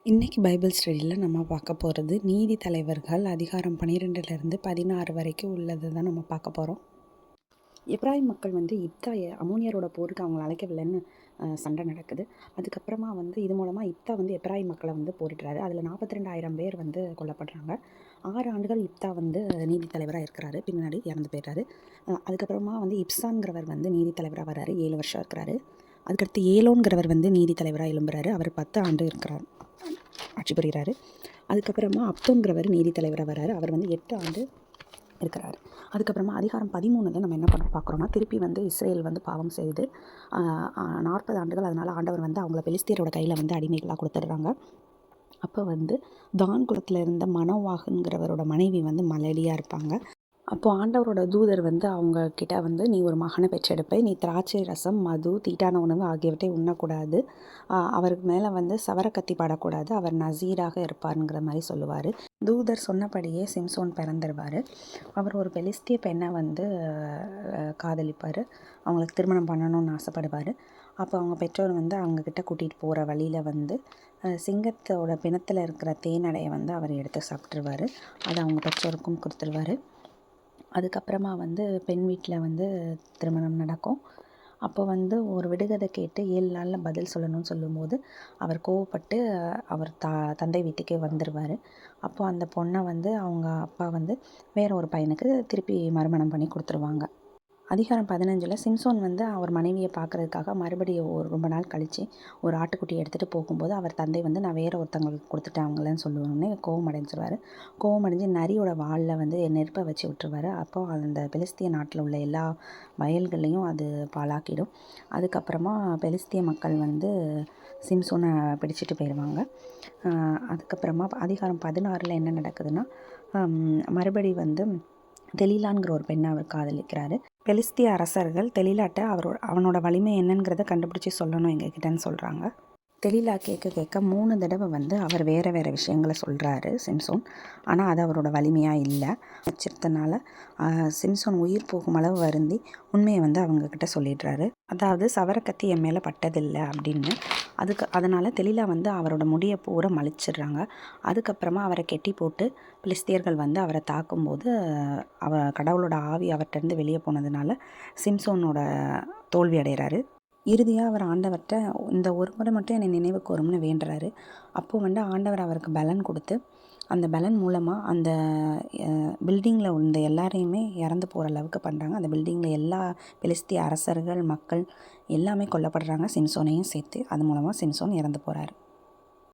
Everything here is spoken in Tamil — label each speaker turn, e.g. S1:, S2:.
S1: இன்றைக்கி பைபிள் ஸ்டடியில் நம்ம பார்க்க போகிறது நீதி தலைவர்கள் அதிகாரம் 12லேருந்து 16 வரைக்கும் உள்ளது தான் நம்ம பார்க்க போகிறோம். எப்ராயிம் மக்கள் இப்தா அமோனியரோட போருக்கு அவங்களை அழைக்கவில்லைன்னு சண்டை நடக்குது. அதுக்கப்புறமா இது மூலமாக இப்தா எப்ராயிம் மக்களை போரிடுறாரு. அதில் 42,000 பேர் கொல்லப்படுறாங்க. 6 ஆண்டுகள் இப்தா நீதி தலைவராக இருக்கிறாரு. பின்னாடி இறந்து போயிடுறாரு. அதுக்கப்புறமா இப்சான்கிறவர் நீதி தலைவராக வர்றாரு. 7 வருஷம் இருக்கிறாரு. அதுக்கடுத்து ஏலோன்கிறவர் நீதி தலைவராக எழும்புறாரு. அவர் 10 ஆண்டு இருக்கிறார், ஆட்சி புரிகிறாரு. அதுக்கப்புறமா அப்தோன்கிறவர் நீதி தலைவராக வர்றாரு. அவர் 8 ஆண்டு இருக்கிறார். அதுக்கப்புறமா அதிகாரம் 13 நம்ம என்ன பார்க்குறோம்னா, திருப்பி இஸ்ரேல் பாவம் செய்து 40 ஆண்டுகள். அதனால் ஆண்டவர் அவங்கள பெலிஸ்தியரோட கையில் அடிமைகளாக கொடுத்துட்றாங்க. அப்போ தான் குலத்தில் இருந்த மனோவாகுங்கிறவரோட மனைவி மலடியாக இருப்பாங்க. அப்போது ஆண்டவரோட தூதர் அவங்க கிட்ட நீ ஒரு மகனை பெற்றெடுப்பை, நீ திராட்சை ரசம், மது, தீட்டான உணவு ஆகியவற்றை உண்ணக்கூடாது, அவருக்கு மேலே சவரக்கத்தி படக்கூடாது, அவர் நசீராக இருப்பாருங்கிற மாதிரி சொல்லுவார். தூதர் சொன்னபடியே சிம்சோன் பிறந்துருவார். அவர் ஒரு பெலிஸ்திய பெண்ணை காதலிப்பார். அவங்களுக்கு திருமணம் பண்ணணும்னு ஆசைப்படுவார். அப்போ அவங்க பெற்றோர் அவங்கக்கிட்ட கூட்டிகிட்டு போகிற வழியில் சிங்கத்தோட பிணத்தில் இருக்கிற தேனடையை அவர் எடுத்து சாப்பிட்ருவார். அதை அவங்க பெற்றோருக்கும் கொடுத்துருவார். அதுக்கப்புறமா பெண் வீட்டில் திருமணம் நடக்கும். அப்போ ஒரு விடுகதை கேட்டு 7 நாளில் பதில் சொல்லணும்னு சொல்லும்போது அவர் கோவப்பட்டு அவர் தந்தை வீட்டுக்கே வந்துடுவார். அப்போது அந்த பொண்ணை அவங்க அப்பா வேற ஒரு பையனுக்கு திருப்பி மறுமணம் பண்ணி கொடுத்துருவாங்க. அதிகாரம் 15 சிம்சோன் அவர் மனைவியை பார்க்குறதுக்காக மறுபடியும் ரொம்ப நாள் கழித்து ஒரு ஆட்டுக்குட்டியை எடுத்துகிட்டு போகும்போது அவர் தந்தை நான் வேறு ஒருத்தவங்களுக்கு கொடுத்துட்டேன் அவங்களன்னு சொல்லுவாங்கன்னு கோவம் அடைஞ்சிருவார். கோவம் அடைஞ்சு நரியோட வாலில் நெருப்பை வச்சு விட்டுருவார். அப்போ அந்த பெலிஸ்திய நாட்டில் உள்ள எல்லா வயல்களையும் அது பாழாக்கிடும். அதுக்கப்புறமா பெலிஸ்திய மக்கள் சிம்சோனை பிடிச்சிட்டு போயிடுவாங்க. அதுக்கப்புறமா அதிகாரம் 16 என்ன நடக்குதுன்னா, மறுபடி தெலீலாங்கிற ஒரு பெண்ணை அவர் காதலிக்கிறாரு. பெலிஸ்திய அரசர்கள் தெலீலாட்ட அவனோட வலிமை என்னங்கிறத கண்டுபிடிச்சி சொல்லணும் எங்ககிட்டன்னு சொல்கிறாங்க. தெலீலா கேட்க 3 தடவை அவர் வேறு வேறு விஷயங்களை சொல்கிறாரு சிம்சோன். ஆனால் அது அவரோட வலிமையாக இல்லை. வச்சிருந்தனால சிம்சோன் உயிர் போகும் அளவு வருந்தி உண்மையை அவங்கக்கிட்ட சொல்லிடுறாரு. அதாவது சவரக்கத்தி என் மேலே பட்டதில்லை அப்படின்னு. அதனால் தெலீலா அவரோட முடியை பூரா மலிச்சிடுறாங்க. அதுக்கப்புறமா அவரை கெட்டி போட்டு பிலிஸ்தியர்கள் அவரை தாக்கும்போது கடவுளோட ஆவி அவர்கிட்டருந்து வெளியே போனதுனால சிம்சோனோட தோல்வி அடைகிறாரு. இறுதியாக அவர் ஆண்டவர்கிட்ட இந்த ஒரு முறை மட்டும் என்னை நினைவு கூறும்னு வேண்டுறாரு. அப்போது ஆண்டவர் அவருக்கு பலன் கொடுத்து அந்த பலன் மூலமாக அந்த பில்டிங்கில் உள்ள எல்லாரையுமே இறந்து போகிற அளவுக்கு பண்ணுறாங்க. அந்த பில்டிங்கில் எல்லா பெலிஸ்திய அரசர்கள் மக்கள் எல்லாமே கொல்லப்படுறாங்க, சிம்சோனையும் சேர்த்து. அது மூலமாக சிம்சோன் இறந்து போகிறாரு.